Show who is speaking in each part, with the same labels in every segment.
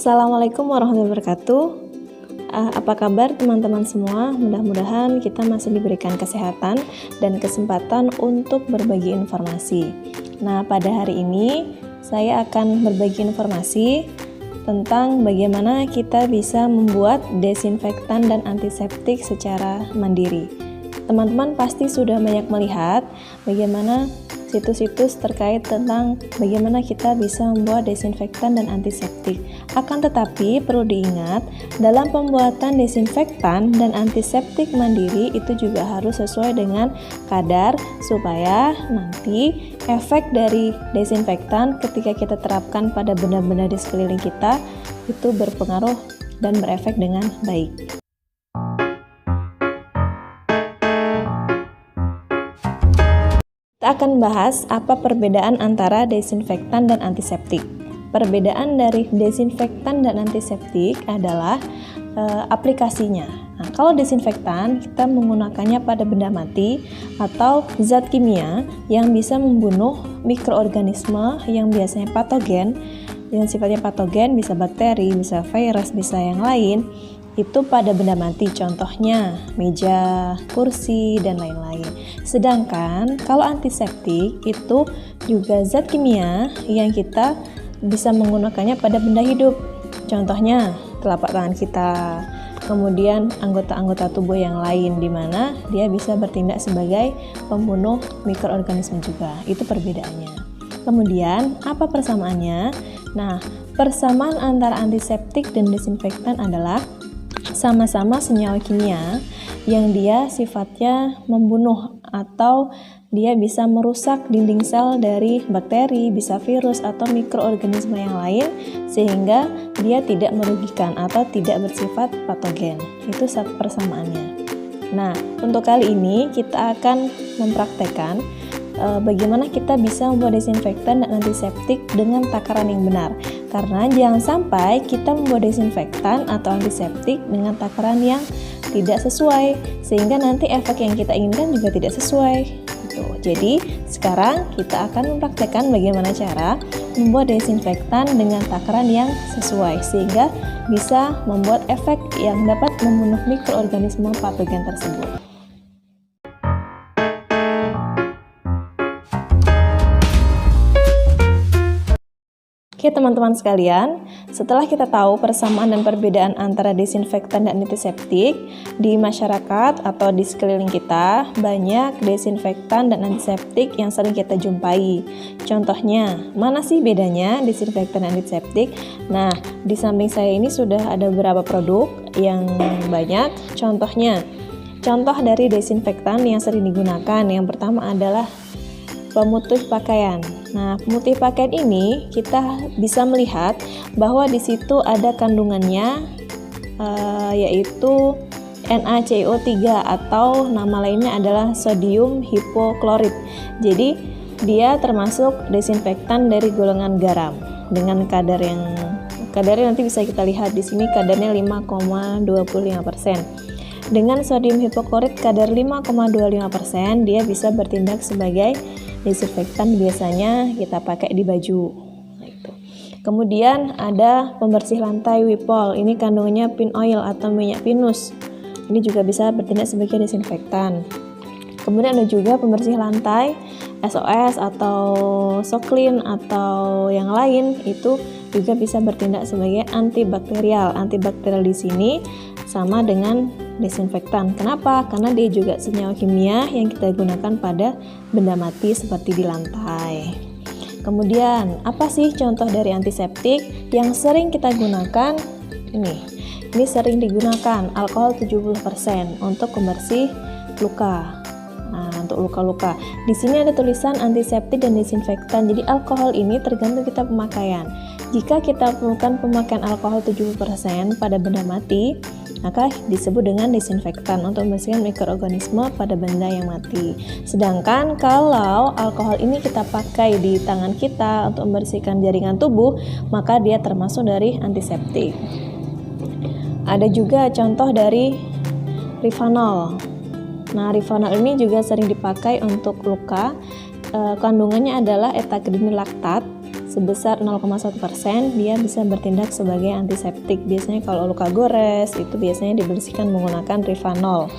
Speaker 1: Assalamualaikum warahmatullahi wabarakatuh. Apa kabar teman-teman semua? Mudah-mudahan kita masih diberikan kesehatan dan kesempatan untuk berbagi informasi. Nah, pada hari ini saya akan berbagi informasi tentang bagaimana kita bisa membuat desinfektan dan antiseptik secara mandiri. Teman-teman pasti sudah banyak melihat bagaimana situs-situs terkait tentang bagaimana kita bisa membuat desinfektan dan antiseptik. Akan tetapi perlu diingat, dalam pembuatan desinfektan dan antiseptik mandiri itu juga harus sesuai dengan kadar supaya nanti efek dari desinfektan ketika kita terapkan pada benda-benda di sekeliling kita itu berpengaruh dan berefek dengan baik. Kita akan bahas apa perbedaan antara desinfektan dan antiseptik. Perbedaan dari desinfektan dan antiseptik adalah aplikasinya. Nah, kalau desinfektan kita menggunakannya pada benda mati atau zat kimia yang bisa membunuh mikroorganisme yang biasanya patogen, yang sifatnya patogen, bisa bakteri, bisa virus, bisa yang lain. Itu pada benda mati, contohnya meja, kursi, dan lain-lain. Sedangkan kalau antiseptik itu juga zat kimia yang kita bisa menggunakannya pada benda hidup, contohnya telapak tangan kita, kemudian anggota-anggota tubuh yang lain, di mana dia bisa bertindak sebagai pembunuh mikroorganisme juga. Itu perbedaannya. Kemudian apa persamaannya? Nah, persamaan antara antiseptik dan desinfektan adalah sama-sama senyawa kimia yang dia sifatnya membunuh atau dia bisa merusak dinding sel dari bakteri, bisa virus atau mikroorganisme yang lain sehingga dia tidak merugikan atau tidak bersifat patogen. Itu satu persamaannya. Nah, untuk kali ini kita akan mempraktekkan bagaimana kita bisa membuat desinfektan dan antiseptik dengan takaran yang benar. Karena jangan sampai kita membuat desinfektan atau antiseptik dengan takaran yang tidak sesuai, sehingga nanti efek yang kita inginkan juga tidak sesuai. Jadi sekarang kita akan mempraktekkan bagaimana cara membuat desinfektan dengan takaran yang sesuai, sehingga bisa membuat efek yang dapat membunuh mikroorganisme patogen tersebut. Oke teman-teman sekalian, setelah kita tahu persamaan dan perbedaan antara desinfektan dan antiseptik, di masyarakat atau di sekeliling kita banyak desinfektan dan antiseptik yang sering kita jumpai. Contohnya, mana sih bedanya desinfektan dan antiseptik? Nah, di samping saya ini sudah ada beberapa produk yang banyak. Contohnya, contoh dari desinfektan yang sering digunakan, yang pertama adalah pemutih pakaian. Nah, pemutih pakaian ini kita bisa melihat bahwa di situ ada kandungannya yaitu NaCO3 atau nama lainnya adalah sodium hipoklorit. Jadi dia termasuk desinfektan dari golongan garam dengan kadarnya nanti bisa kita lihat di sini, kadarnya 5,25%. Dengan sodium hipoklorit kadar 5,25%, dia bisa bertindak sebagai desinfektan biasanya kita pakai di baju. Kemudian ada pembersih lantai Wipol. Ini kandungannya pin oil atau minyak pinus. Ini juga bisa bertindak sebagai desinfektan. Kemudian ada juga pembersih lantai SOS atau Soklin atau yang lain, itu juga bisa bertindak sebagai antibakterial. Antibakterial di sini sama dengan desinfektan. Kenapa? Karena dia juga senyawa kimia yang kita gunakan pada benda mati seperti di lantai. Kemudian, apa sih contoh dari antiseptik yang sering kita gunakan? Ini sering digunakan alkohol 70% untuk pembersih luka. Nah, untuk luka-luka. Di sini ada tulisan antiseptik dan desinfektan. Jadi alkohol ini tergantung kita pemakaian. Jika kita melakukan pemakaian alkohol 70% pada benda mati, maka disebut dengan desinfektan untuk membersihkan mikroorganisme pada benda yang mati. Sedangkan kalau alkohol ini kita pakai di tangan kita untuk membersihkan jaringan tubuh, maka dia termasuk dari antiseptik. Ada juga contoh dari Rivanol. Nah, Rivanol ini juga sering dipakai untuk luka. Kandungannya adalah etagreni laktat sebesar 0,1%, dia bisa bertindak sebagai antiseptik. Biasanya kalau luka gores itu biasanya dibersihkan menggunakan Rivanol.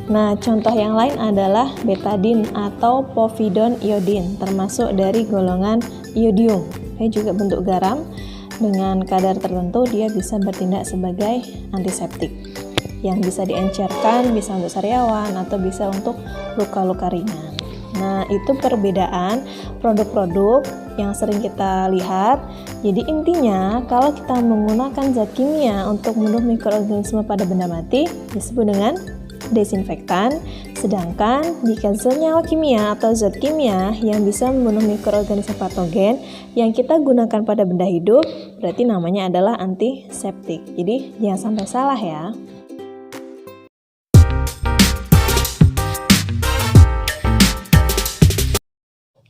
Speaker 1: Nah, contoh yang lain adalah betadine atau povidone iodine, termasuk dari golongan iodium. Ini juga bentuk garam, dengan kadar tertentu dia bisa bertindak sebagai antiseptik yang bisa diencerkan, bisa untuk sariawan atau bisa untuk luka-luka ringan. Nah, itu perbedaan produk-produk yang sering kita lihat. Jadi intinya, kalau kita menggunakan zat kimia untuk membunuh mikroorganisme pada benda mati, disebut dengan desinfektan. Sedangkan jika zat nyawa kimia atau zat kimia yang bisa membunuh mikroorganisme patogen yang kita gunakan pada benda hidup, berarti namanya adalah antiseptik. Jadi jangan sampai salah ya.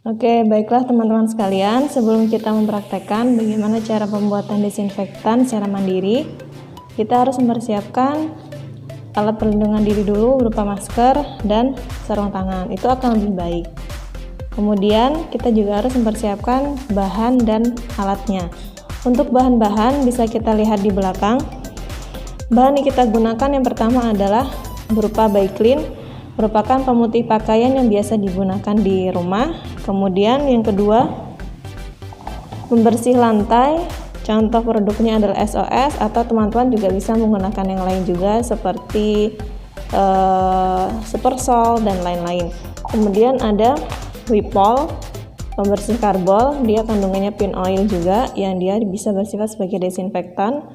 Speaker 1: Oke, baiklah teman-teman sekalian, sebelum kita mempraktekkan bagaimana cara pembuatan desinfektan secara mandiri, kita harus mempersiapkan alat perlindungan diri dulu berupa masker dan sarung tangan. Itu akan lebih baik. Kemudian kita juga harus mempersiapkan bahan dan alatnya. Untuk bahan-bahan bisa kita lihat di belakang. Bahan yang kita gunakan yang pertama adalah berupa Baiklin, merupakan pemutih pakaian yang biasa digunakan di rumah. Kemudian yang kedua, pembersih lantai. Contoh produknya adalah SOS, atau teman-teman juga bisa menggunakan yang lain juga seperti Supersol dan lain-lain. Kemudian ada Wipol, pembersih karbol, dia kandungannya pin oil juga yang dia bisa bersifat sebagai desinfektan.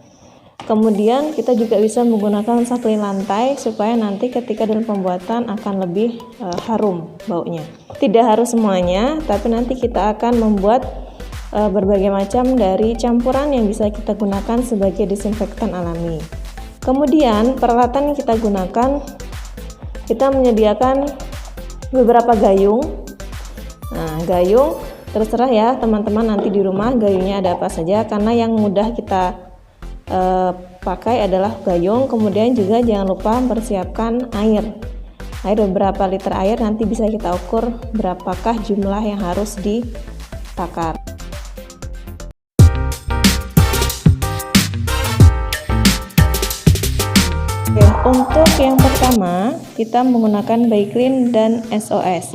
Speaker 1: Kemudian kita juga bisa menggunakan saklin lantai supaya nanti ketika dalam pembuatan akan lebih harum baunya. Tidak harus semuanya, tapi nanti kita akan membuat berbagai macam dari campuran yang bisa kita gunakan sebagai desinfektan alami. Kemudian peralatan yang kita gunakan, kita menyediakan beberapa gayung. Nah, gayung terserah ya teman-teman nanti di rumah gayungnya ada apa saja, karena yang mudah kita pakai adalah gayung. Kemudian juga jangan lupa mempersiapkan air beberapa liter air, nanti bisa kita ukur berapakah jumlah yang harus ditakar. Oke, untuk yang pertama kita menggunakan Baiklin dan SOS.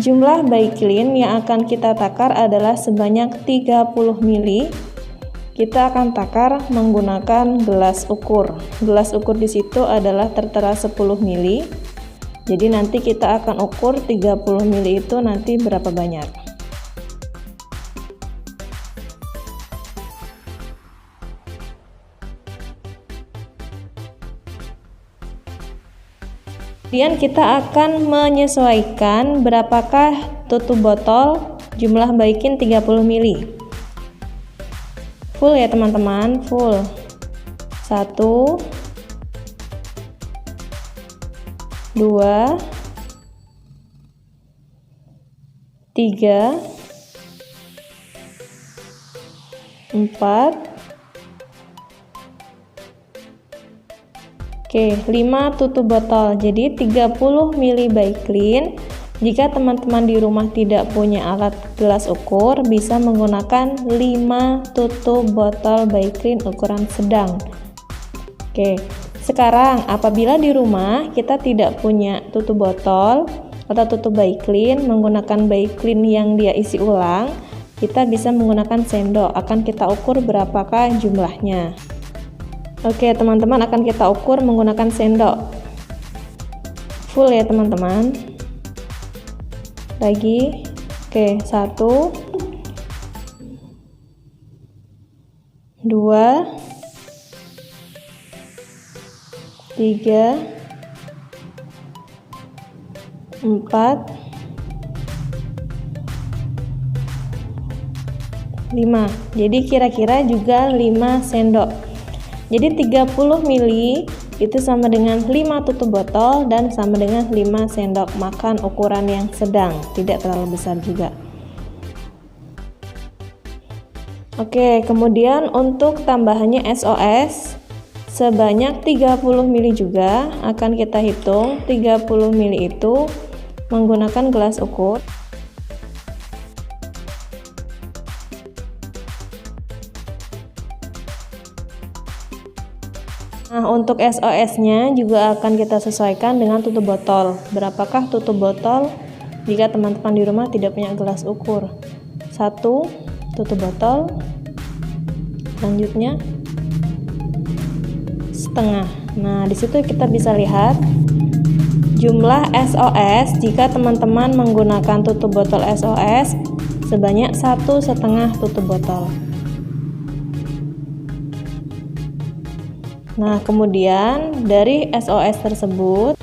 Speaker 1: Jumlah Baiklin yang akan kita takar adalah sebanyak 30 ml. Kita akan takar menggunakan gelas ukur. Gelas ukur di situ adalah tertera 10 ml. Jadi nanti kita akan ukur 30 ml itu nanti berapa banyak. Kemudian kita akan menyesuaikan berapakah tutup botol jumlah Baiklin 30 ml. Full ya teman-teman, full. 1 2 3 4 Oke, 5 tutup botol. Jadi 30 ml Baiklin. Jika teman-teman di rumah tidak punya alat gelas ukur, bisa menggunakan 5 tutup botol Baiklin ukuran sedang. Oke, sekarang apabila di rumah kita tidak punya tutup botol atau tutup Baiklin, menggunakan Baiklin yang dia isi ulang, kita bisa menggunakan sendok. Akan kita ukur berapakah jumlahnya. Oke, teman-teman, akan kita ukur menggunakan sendok. Full ya teman-teman. Lagi. Oke, 1 2 3 4 5 Jadi kira-kira juga 5 sendok. Jadi 30 ml itu sama dengan 5 tutup botol dan sama dengan 5 sendok makan ukuran yang sedang, tidak terlalu besar juga. Oke, kemudian untuk tambahannya SOS sebanyak 30 ml juga akan kita hitung. 30 ml itu menggunakan gelas ukur. Nah, untuk SOS-nya juga akan kita sesuaikan dengan tutup botol. Berapakah tutup botol jika teman-teman di rumah tidak punya gelas ukur? 1 tutup botol, selanjutnya setengah. Nah, di situ kita bisa lihat jumlah SOS jika teman-teman menggunakan tutup botol SOS sebanyak 1,5 tutup botol. Nah, kemudian dari SOS tersebut,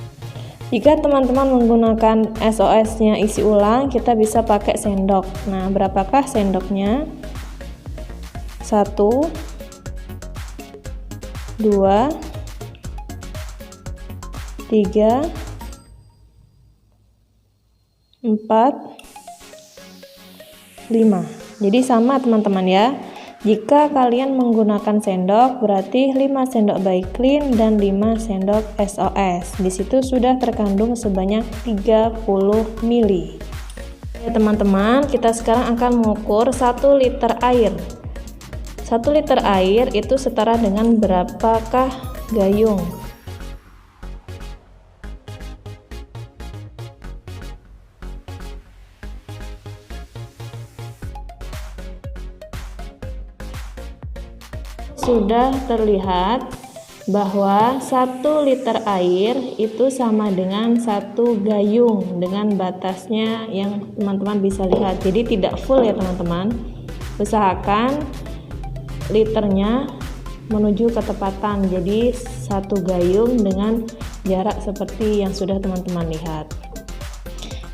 Speaker 1: jika teman-teman menggunakan SOS-nya isi ulang, kita bisa pakai sendok. Nah, berapakah sendoknya? 1, 2, 3, 4, 5. Jadi sama teman-teman ya. Jika kalian menggunakan sendok, berarti 5 sendok Baiklin dan 5 sendok SOS. Di situ sudah terkandung sebanyak 30 ml. Ya teman-teman, kita sekarang akan mengukur 1 liter air. 1 liter air itu setara dengan berapakah gayung? Sudah terlihat bahwa 1 liter air itu sama dengan 1 gayung dengan batasnya yang teman-teman bisa lihat. Jadi tidak full ya teman-teman. Usahakan liternya menuju ketepatan. Jadi 1 gayung dengan jarak seperti yang sudah teman-teman lihat.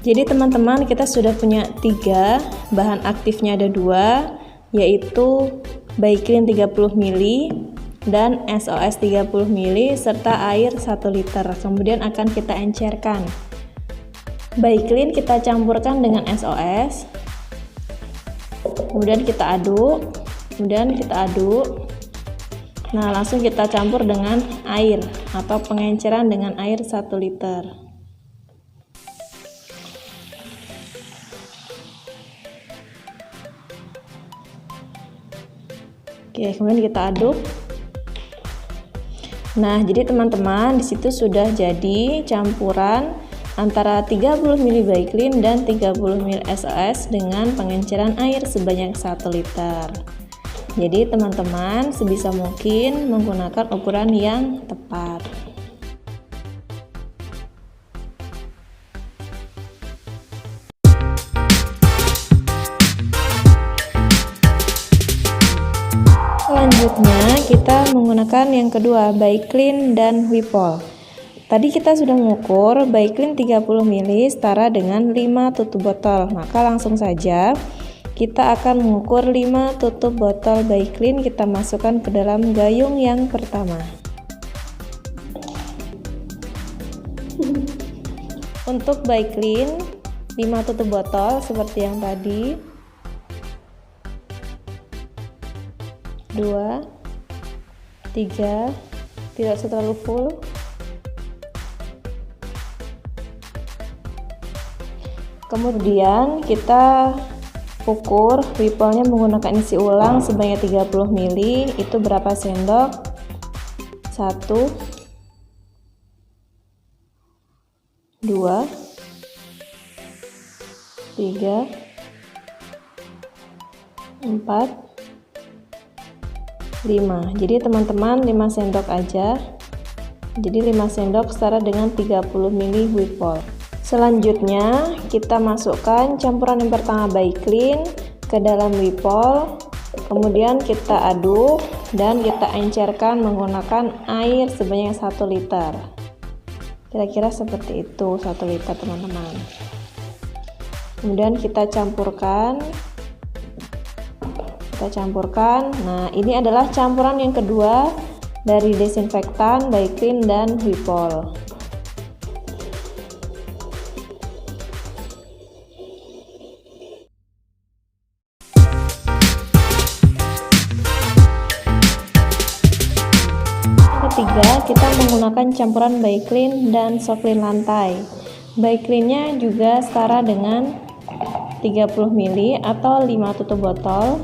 Speaker 1: Jadi teman-teman, kita sudah punya 3, bahan aktifnya ada 2, yaitu Baiklin 30 ml dan SOS 30 ml serta air 1 liter. Kemudian akan kita encerkan. Baiklin kita campurkan dengan SOS. Kemudian kita aduk. Nah, langsung kita campur dengan air atau pengenceran dengan air 1 liter. Oke, kemudian kita aduk. Nah, jadi teman-teman, di situ sudah jadi campuran antara 30 ml Baiklin dan 30 ml SOS dengan pengenceran air sebanyak 1 liter. Jadi teman-teman sebisa mungkin menggunakan ukuran yang tepat. Selanjutnya kita menggunakan yang kedua, Baiklin dan Wipol. Tadi kita sudah mengukur Baiklin 30 ml setara dengan 5 tutup botol. Maka langsung saja kita akan mengukur 5 tutup botol Baiklin, kita masukkan ke dalam gayung yang pertama. Untuk Baiklin 5 tutup botol seperti yang tadi. 2, 3, tidak terlalu full. Kemudian kita ukur Wipolnya menggunakan isi ulang sebanyak 30 ml. Itu berapa sendok? 1, 2, 3, 4, 5. Jadi teman-teman 5 sendok aja. Jadi 5 sendok setara dengan 30 ml Wipol. Selanjutnya kita masukkan campuran yang pertama Baiklin ke dalam Wipol. Kemudian kita aduk dan kita encerkan menggunakan air sebanyak 1 liter. Kira-kira seperti itu, 1 liter teman-teman. Kemudian kita campurkan. Nah, ini adalah campuran yang kedua dari desinfektan Baiklin dan Wipol. Ketiga, kita menggunakan campuran Baiklin dan Soklin lantai. Baiklinnya juga setara dengan 30 ml atau 5 tutup botol.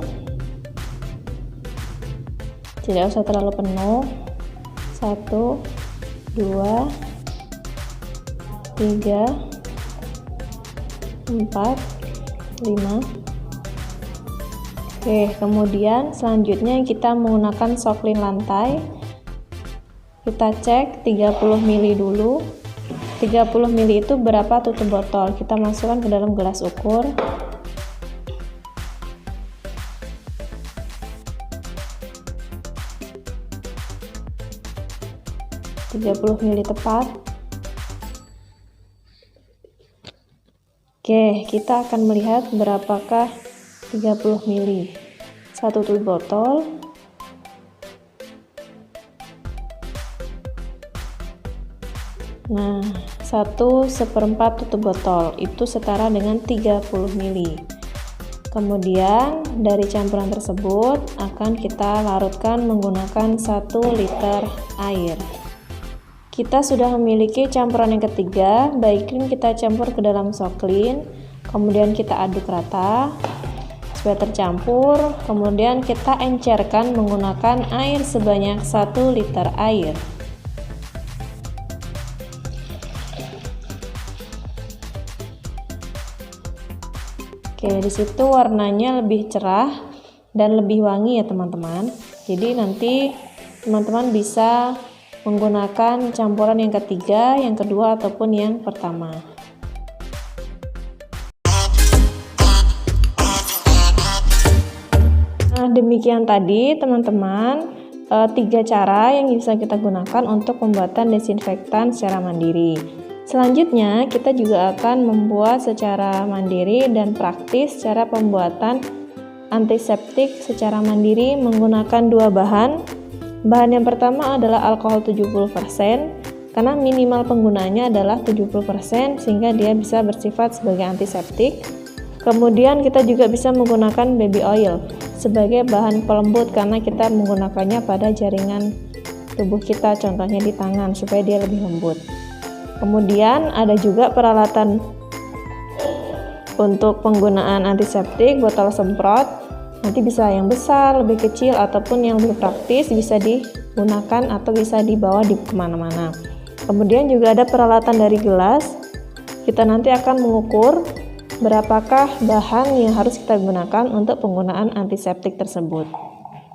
Speaker 1: Tidak usah terlalu penuh, 1 1, 2, 3, 4, 5. Oke, kemudian selanjutnya kita menggunakan soklin lantai. Kita cek 30 ml dulu. 30 ml itu berapa tutup botol? Kita masukkan ke dalam gelas ukur. ml tepat. Oke, kita akan melihat berapakah 30 ml. Satu tutup botol. Nah, 1/4 tutup botol itu setara dengan 30 ml. Kemudian dari campuran tersebut akan kita larutkan menggunakan 1 liter air. Kita sudah memiliki campuran yang ketiga, baiklin kita campur ke dalam soklin, kemudian kita aduk rata supaya tercampur, kemudian kita encerkan menggunakan air sebanyak 1 liter air. Oke, disitu warnanya lebih cerah dan lebih wangi ya teman-teman. Jadi nanti teman-teman bisa menggunakan campuran yang ketiga, yang kedua, ataupun yang pertama. Nah, demikian tadi teman-teman 3 cara yang bisa kita gunakan untuk pembuatan desinfektan secara mandiri. Selanjutnya kita juga akan membuat secara mandiri dan praktis cara pembuatan antiseptik secara mandiri menggunakan 2 bahan. Bahan yang pertama adalah alkohol 70%, karena minimal penggunaannya adalah 70% sehingga dia bisa bersifat sebagai antiseptik. Kemudian kita juga bisa menggunakan baby oil sebagai bahan pelembut karena kita menggunakannya pada jaringan tubuh kita, contohnya di tangan, supaya dia lebih lembut. Kemudian ada juga peralatan untuk penggunaan antiseptik, botol semprot. Nanti bisa yang besar, lebih kecil, ataupun yang lebih praktis bisa digunakan atau bisa dibawa di kemana-mana. Kemudian juga ada peralatan dari gelas. Kita nanti akan mengukur berapakah bahan yang harus kita gunakan untuk penggunaan antiseptik tersebut.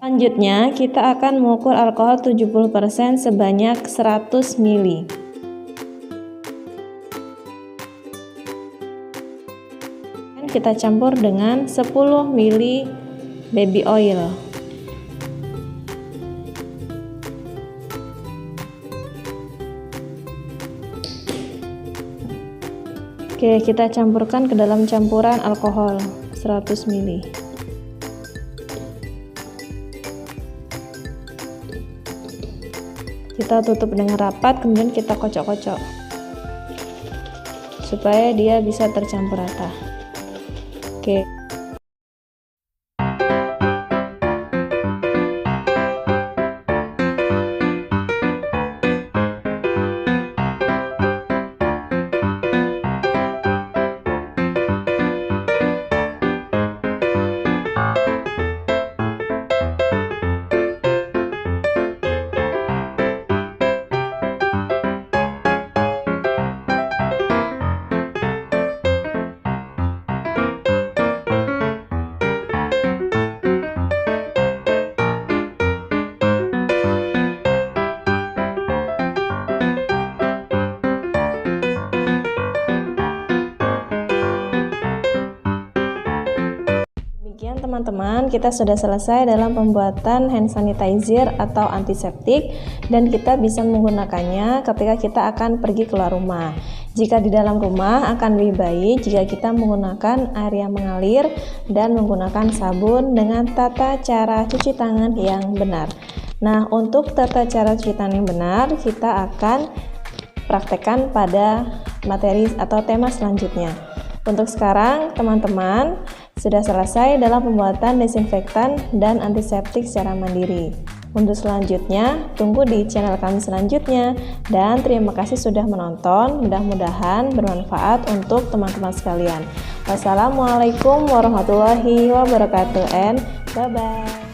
Speaker 1: Selanjutnya kita akan mengukur alkohol 70% sebanyak 100 ml. Kita campur dengan 10 ml baby oil. Oke, kita campurkan ke dalam campuran alkohol 100 ml. Kita tutup dengan rapat, kemudian kita kocok-kocok supaya dia bisa tercampur rata. Oke. Teman-teman, kita sudah selesai dalam pembuatan hand sanitizer atau antiseptik dan kita bisa menggunakannya ketika kita akan pergi keluar rumah. Jika di dalam rumah akan lebih baik jika kita menggunakan air yang mengalir dan menggunakan sabun dengan tata cara cuci tangan yang benar. Nah, untuk tata cara cuci tangan yang benar kita akan praktekkan pada materi atau tema selanjutnya. Untuk sekarang, teman-teman sudah selesai dalam pembuatan desinfektan dan antiseptik secara mandiri. Untuk selanjutnya, tunggu di channel kami selanjutnya. Dan terima kasih sudah menonton, mudah-mudahan bermanfaat untuk teman-teman sekalian. Wassalamualaikum warahmatullahi wabarakatuh and bye-bye.